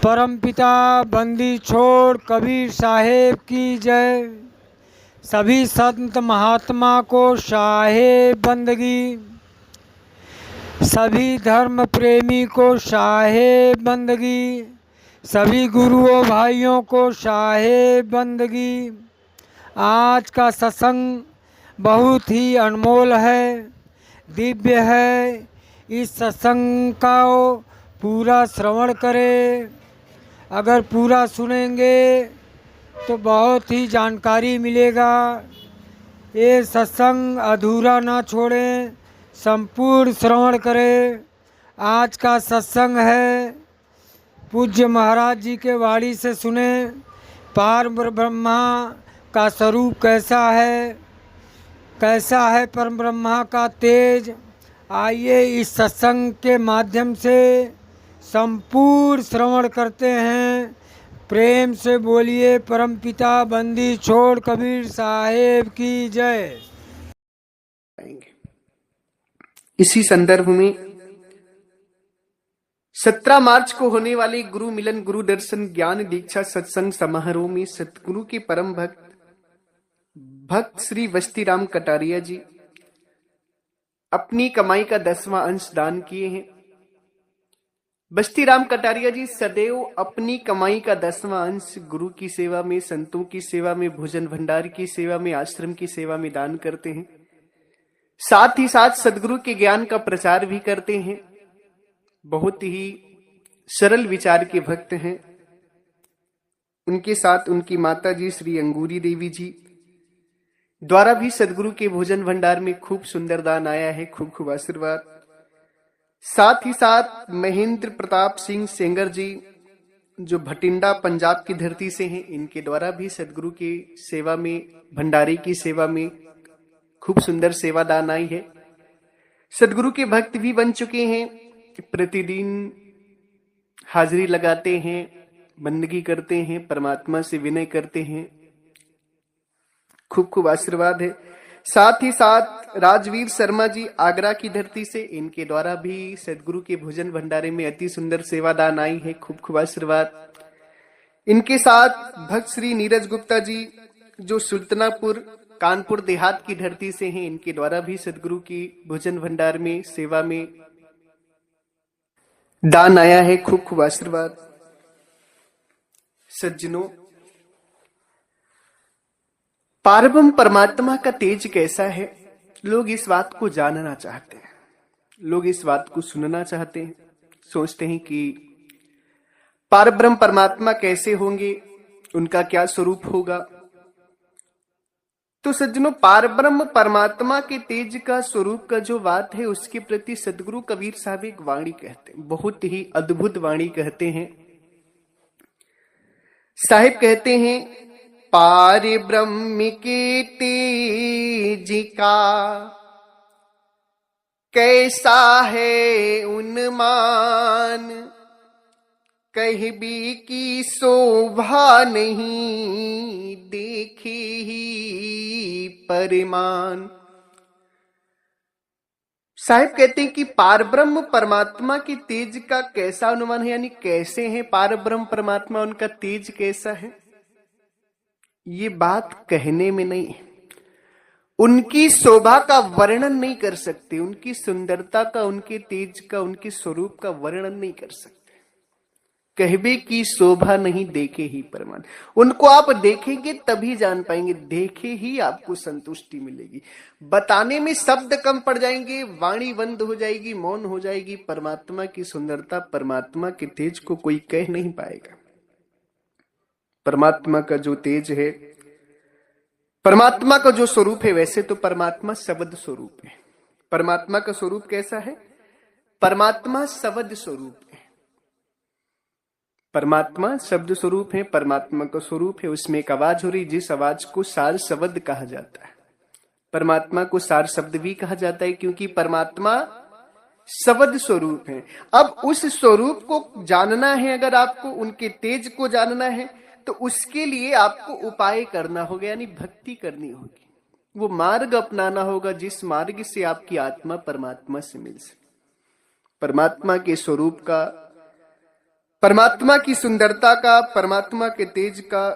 परमपिता बंदी छोड़ कबीर साहेब की जय। सभी संत महात्मा को शाहे बंदगी, सभी धर्म प्रेमी को शाहे बंदगी, सभी गुरुओं भाइयों को शाहे बंदगी। आज का सत्संग बहुत ही अनमोल है, दिव्य है। इस सत्संग का पूरा श्रवण करें। अगर पूरा सुनेंगे तो बहुत ही जानकारी मिलेगा। ये सत्संग अधूरा ना छोड़ें, संपूर्ण श्रवण करें। आज का सत्संग है पूज्य महाराज जी के वाणी से सुने। पार ब्रह्मा का स्वरूप कैसा है परम ब्रह्मा का तेज। आइए इस सत्संग के माध्यम से संपूर्ण श्रवण करते हैं। प्रेम से बोलिए परमपिता बंदी छोड़ कबीर साहेब की जय। इसी संदर्भ में 17 मार्च को होने वाले गुरु मिलन गुरु दर्शन ज्ञान दीक्षा सत्संग समारोह में सतगुरु के परम भक्त श्री वस्तीराम कटारिया जी अपनी कमाई का 10वां अंश दान किए हैं। बस्तीराम कटारिया जी सदैव अपनी कमाई का 10वां अंश गुरु की सेवा में, संतों की सेवा में, भोजन भंडार की सेवा में, आश्रम की सेवा में दान करते हैं। साथ ही साथ सदगुरु के ज्ञान का प्रचार भी करते हैं। बहुत ही सरल विचार के भक्त हैं। उनके साथ उनकी माता जी श्री अंगूरी देवी जी द्वारा भी सदगुरु के भोजन भंडार में खूब सुंदर दान आया है। खूब खूब आशीर्वाद। साथ ही साथ महेंद्र प्रताप सिंह सेंगर जी जो भटिंडा पंजाब की धरती से हैं, इनके द्वारा भी सदगुरु की सेवा में, भंडारे की सेवा में खूब सुंदर सेवा दान आई है। सदगुरु के भक्त भी बन चुके हैं। प्रतिदिन हाजिरी लगाते हैं, बंदगी करते हैं, परमात्मा से विनय करते हैं। खूब खूब आशीर्वाद है। साथ ही साथ राजवीर शर्मा जी आगरा की धरती से, इनके द्वारा भी सदगुरु के भोजन भंडारे में अति सुंदर सेवा दान आई है। खूब खूब आशीर्वाद। इनके साथ भक्त श्री नीरज गुप्ता जी जो सुल्तानपुर कानपुर देहात की धरती से हैं, इनके द्वारा भी सदगुरु की भोजन भंडार में सेवा में दान आया है। खूब खूब आशीर्वाद। सज्जनों, पारब्रह्म परमात्मा का तेज कैसा है, लोग इस बात को जानना चाहते हैं, लोग इस बात को सुनना चाहते हैं। सोचते हैं कि पारब्रह्म परमात्मा कैसे होंगे, उनका क्या स्वरूप होगा। तो सज्जनों, पारब्रह्म परमात्मा के तेज का स्वरूप का जो बात है, उसके प्रति सदगुरु कबीर साहब एक वाणी कहते हैं, बहुत ही अद्भुत वाणी कहते हैं। साहिब कहते हैं, पार ब्रह्म के तेज का कैसा है उन्मान, कहीं भी की शोभा नहीं, देखे ही परिमान। साहिब कहते हैं कि पारब्रह्म परमात्मा की तेज का कैसा अनुमान है, यानी कैसे है पारब्रह्म परमात्मा, उनका तेज कैसा है। ये बात कहने में नहीं है, उनकी शोभा का वर्णन नहीं कर सकते, उनकी सुंदरता का, उनके तेज का, उनके स्वरूप का वर्णन नहीं कर सकते। कहबे की शोभा नहीं, देखे ही परमान। उनको आप देखेंगे तभी जान पाएंगे, देखे ही आपको संतुष्टि मिलेगी। बताने में शब्द कम पड़ जाएंगे, वाणी बंद हो जाएगी, मौन हो जाएगी। परमात्मा की सुंदरता, परमात्मा के तेज को कोई कह नहीं पाएगा। परमात्मा का जो तेज है, परमात्मा का जो स्वरूप है, वैसे तो परमात्मा शब्द स्वरूप है। परमात्मा का स्वरूप कैसा है? परमात्मा शब्द स्वरूप है। परमात्मा शब्द स्वरूप है, परमात्मा का स्वरूप है। उसमें एक आवाज हो रही, जिस आवाज को सार शब्द कहा जाता है। परमात्मा को सार शब्द भी कहा जाता है, क्योंकि परमात्मा शब्द स्वरूप है। अब उस स्वरूप को जानना है, अगर आपको उनके तेज को जानना है, तो उसके लिए आपको उपाय करना होगा, यानी भक्ति करनी होगी। वो मार्ग अपनाना होगा जिस मार्ग से आपकी आत्मा परमात्मा से मिल सके। परमात्मा के स्वरूप का, परमात्मा की सुंदरता का, परमात्मा के तेज का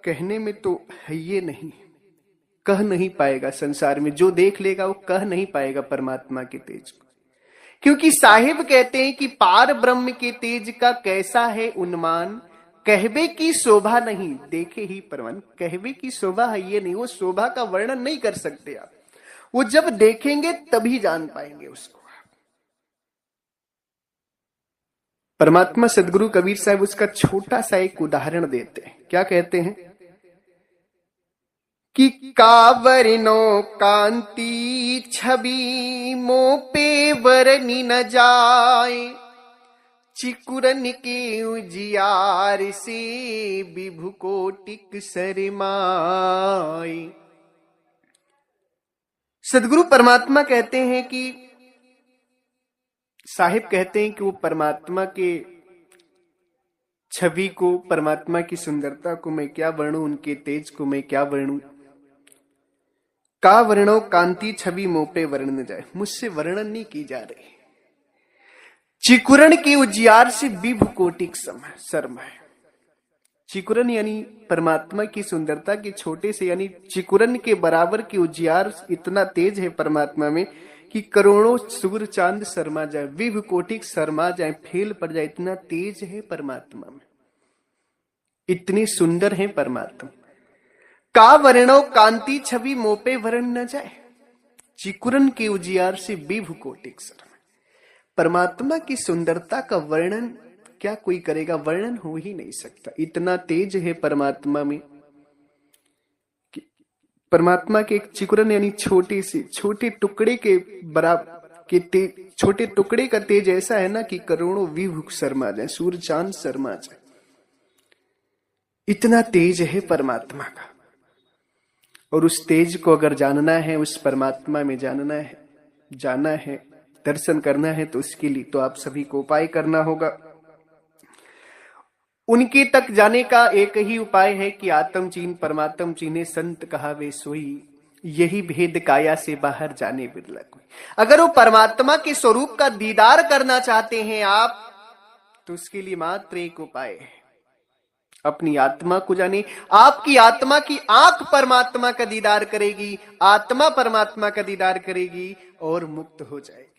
कहने में तो है ये नहीं, कह नहीं पाएगा संसार में। जो देख लेगा वो कह नहीं पाएगा परमात्मा के तेज को, क्योंकि साहिब कहते हैं कि पार ब्रह्म के तेज का कैसा है उन्मान, कहबे की शोभा नहीं देखे ही परमान। कहबे की शोभा है ये नहीं, वो शोभा का वर्णन नहीं कर सकते आप, वो जब देखेंगे तभी जान पाएंगे उसको। परमात्मा सदगुरु कबीर साहब उसका छोटा सा एक उदाहरण देते हैं। क्या कहते हैं कि कावरनो कांति छवि मोह पे वरनी न जाए, चिकुरन के उजियार से विभु कोटिक सरमाए। सदगुरु परमात्मा कहते हैं कि, साहिब कहते हैं कि वो परमात्मा के छवि को, परमात्मा की सुंदरता को मैं क्या वर्णूं, उनके तेज को मैं क्या वर्णूं। का वर्णो कांति छवि मोह पे वर्ण न जाए, मुझसे वर्णन नहीं की जा रही। चिकुरण के उजियार से विभु कोटिक शर्मा है। चिकुरन यानी परमात्मा की सुंदरता के छोटे से, यानी चिकुरन के बराबर की उजियार इतना तेज है परमात्मा में कि करोड़ों सूर्य चांद शर्मा जाए, विभु कोटिक शर्मा जाए, फेल पड़ जाए, इतना तेज है परमात्मा में, इतनी सुंदर है परमात्मा। का वर्णो कांति छवि मोह पे वर्ण न जाए, चिकुरन के उजियार से विभु कोटिक शर्मा। परमात्मा की सुंदरता का वर्णन क्या कोई करेगा, वर्णन हो ही नहीं सकता, इतना तेज है परमात्मा में। परमात्मा के एक चिकुरन यानी छोटे से छोटे टुकड़े के बराबर के छोटे टुकड़े का तेज ऐसा है ना कि करोड़ों विभु शर्मा जाए, सूर्य चांद शर्मा जाए, इतना तेज है परमात्मा का। और उस तेज को अगर जानना है, उस परमात्मा में जाना है, दर्शन करना है, तो उसके लिए तो आप सभी को उपाय करना होगा। उनके तक जाने का एक ही उपाय है कि आत्म चीन परमात्म चीने, संत कहावे सोई, यही भेद काया से बाहर जाने बिरला कोई। अगर वो परमात्मा के स्वरूप का दीदार करना चाहते हैं आप, तो उसके लिए मात्र एक उपाय है, अपनी आत्मा को जाने। आपकी आत्मा की आंख परमात्मा का दीदार करेगी, आत्मा परमात्मा का दीदार करेगी और मुक्त हो जाएगी।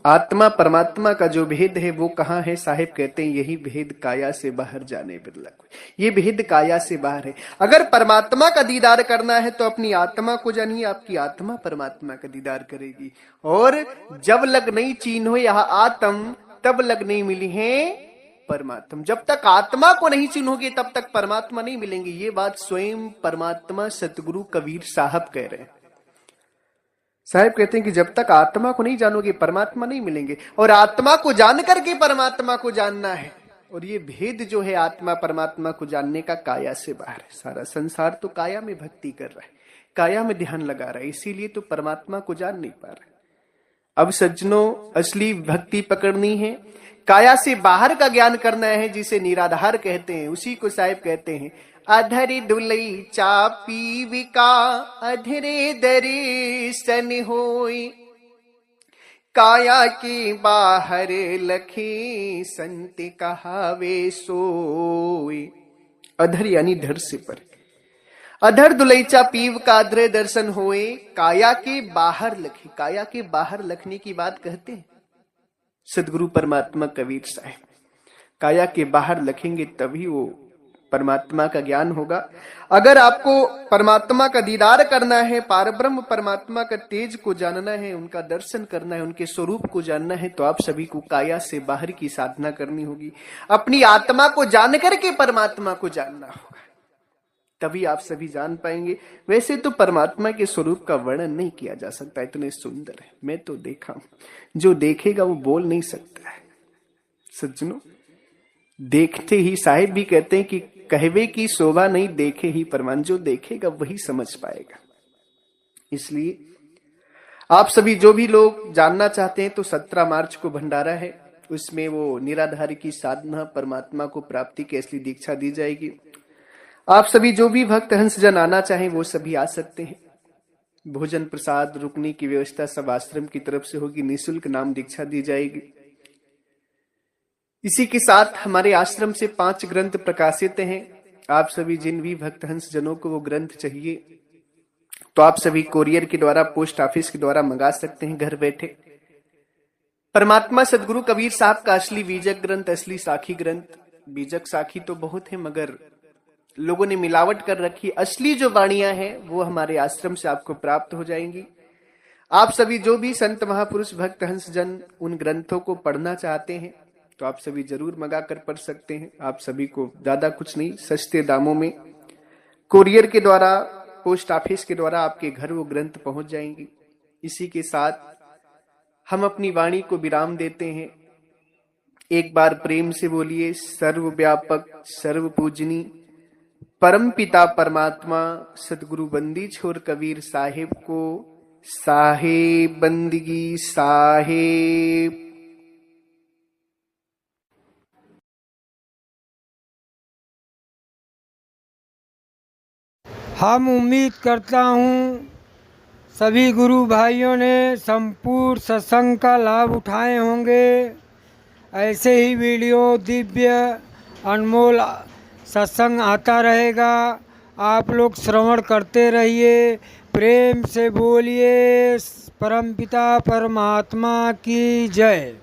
आत्मा परमात्मा का जो भेद है वो कहाँ है? साहिब कहते हैं यही भेद काया से बाहर जाने बिरला कोई। ये भेद काया से बाहर है। अगर परमात्मा का दीदार करना है तो अपनी आत्मा को जानिए, आपकी आत्मा परमात्मा का दीदार करेगी। और जब लग नहीं चीन हो यहाँ आत्म, तब लग नहीं मिली है परमात्मा। जब तक आत्मा को नहीं चिन्होगे तब तक परमात्मा नहीं मिलेंगे। ये बात स्वयं परमात्मा सतगुरु कबीर साहब कह रहे हैं। साहब कहते हैं कि जब तक आत्मा को नहीं जानोगे परमात्मा नहीं मिलेंगे, और आत्मा को जान करके परमात्मा को जानना है। और ये भेद जो है आत्मा परमात्मा को जानने का, काया से बाहर है। सारा संसार तो काया में भक्ति कर रहा है, काया में ध्यान लगा रहा है, इसीलिए तो परमात्मा को जान नहीं पा रहा। अब सज्जनों, असली भक्ति पकड़नी है, काया से बाहर का ज्ञान करना है, जिसे निराधार कहते हैं। उसी को साहिब कहते हैं अधरी दुलई चापी विका, अधरे दर्शन होई, काया के बाहर लखे संत कहावे सोई। अधर यानी धर से पर, अधर दुलैचा पीव का अधरे दर्शन होए, काया के बाहर लखे। काया के बाहर लखने की बात कहते हैं सदगुरु परमात्मा कबीर साहब। काया के बाहर लखेंगे तभी वो परमात्मा का ज्ञान होगा। अगर आपको परमात्मा का दीदार करना है, पारब्रह्म परमात्मा का तेज को जानना है, उनका दर्शन करना है, उनके स्वरूप को जानना है, तो आप सभी को काया से बाहर की साधना करनी होगी। अपनी आत्मा को जान करके परमात्मा को जानना होगा, तभी आप सभी जान पाएंगे। वैसे तो परमात्मा के स्वरूप का वर्णन नहीं किया जा सकता, इतने सुंदर है। मैं तो देखा हूं, जो देखेगा वो बोल नहीं सकता है। सज्जनों, देखते ही, साहिब भी कहते हैं कि कहवे की शोभा नहीं देखे ही परमान। जो देखेगा वही समझ पाएगा। इसलिए आप सभी जो भी लोग जानना चाहते हैं, तो 17 मार्च को भंडारा है, उसमें वो निराधार की साधना, परमात्मा को प्राप्ति की असली दीक्षा दी जाएगी। आप सभी जो भी भक्त हंसजन आना चाहें वो सभी आ सकते हैं। भोजन प्रसाद रुकने की व्यवस्था सब आश्रम की तरफ से होगी, निःशुल्क नाम दीक्षा दी जाएगी। इसी के साथ हमारे आश्रम से 5 ग्रंथ प्रकाशित हैं। आप सभी जिन भी भक्त हंस जनों को वो ग्रंथ चाहिए तो आप सभी कोरियर के द्वारा, पोस्ट ऑफिस के द्वारा मंगा सकते हैं घर बैठे। परमात्मा सदगुरु कबीर साहब का असली बीजक ग्रंथ, असली साखी ग्रंथ, बीजक साखी तो बहुत है मगर लोगों ने मिलावट कर रखी, असली जो वाणियां हैं वो हमारे आश्रम से आपको प्राप्त हो जाएंगी। आप सभी जो भी संत महापुरुष भक्त हंस जन उन ग्रंथों को पढ़ना चाहते हैं तो आप सभी जरूर मंगा कर पढ़ सकते हैं। आप सभी को ज्यादा कुछ नहीं, सस्ते दामों में कोरियर के द्वारा, पोस्ट ऑफिस के द्वारा आपके घर वो ग्रंथ पहुंच जाएंगे। इसी के साथ हम अपनी वाणी को विराम देते हैं। एक बार प्रेम से बोलिए, सर्वव्यापक सर्व पूजनी परम पिता परमात्मा सदगुरु बंदी छोर कबीर साहिब को साहेब बंदगी साहेब। हम उम्मीद करता हूँ सभी गुरु भाइयों ने संपूर्ण सत्संग का लाभ उठाए होंगे। ऐसे ही वीडियो दिव्य अनमोल सत्संग आता रहेगा, आप लोग श्रवण करते रहिए। प्रेम से बोलिए परमपिता परमात्मा की जय।